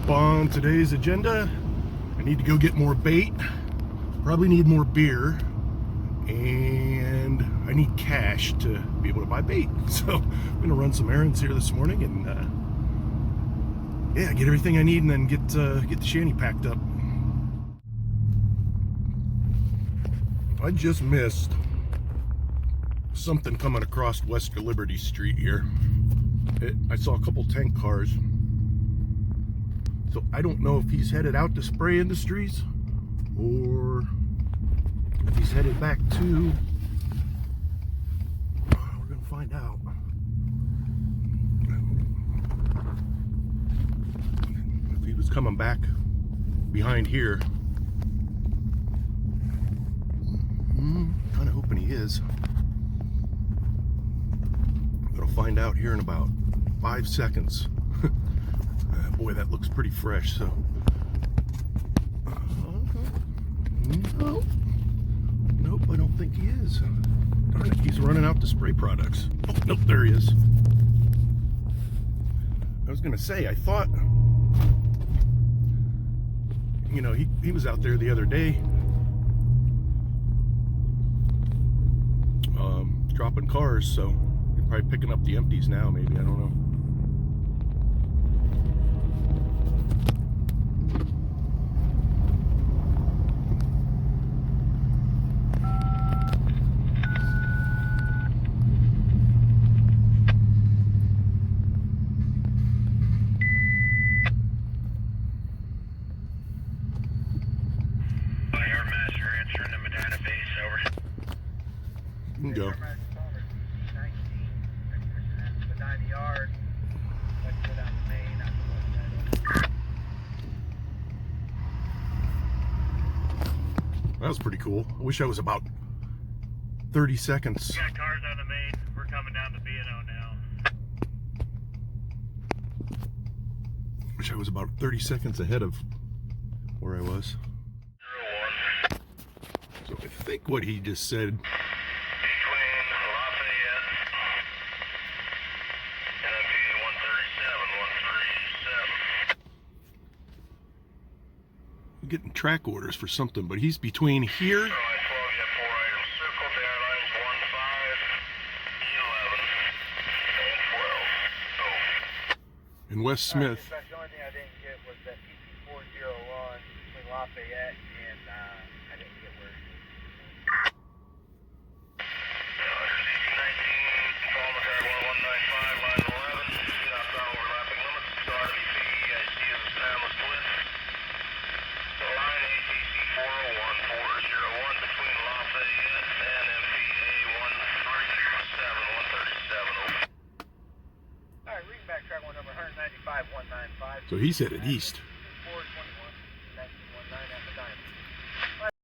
up on today's agenda. I need to go get more bait, probably need more beer, and I need cash to be able to buy bait. So I'm gonna run some errands here this morning and yeah, get everything I need and then get the shanty packed up. I just missed something coming across West Liberty Street here. I saw a couple tank cars. So I don't know if he's headed out to spray industries or if he's headed back to, we're gonna find out. If he was coming back behind here. Kind of hoping he is. Gonna find out here in about 5 seconds. Boy, that looks pretty fresh, so. No. Nope, I don't think he is. Darn it, he's running out to spray products. Oh, nope, there he is. I was gonna say, I thought, you know, he was out there the other day, dropping cars, so he's probably picking up the empties now, maybe, I don't know. You can go. That was pretty cool. I wish I was about 30 seconds. We got cars on the main. We're coming down to B&O now. Wish I was about 30 seconds ahead of where I was. 01. So I think what he just said. Between Lafayette and MPA 137, 137. I'm getting track orders for something, but he's between here. 12, you have 4 items circled. The airlines 15, 11, and 12. And West Smith. The only thing I didn't get was that PT401 between Lafayette and I didn't get where it is. 119, Palmer Tag 1195, line 11. Get outside overlapping limits. Start VP, I see is a Stanley split. Line ATC 401, 401 between Lafayette and MPA 137, 137. Alright, reading back track one number 195, 195. So he's headed east.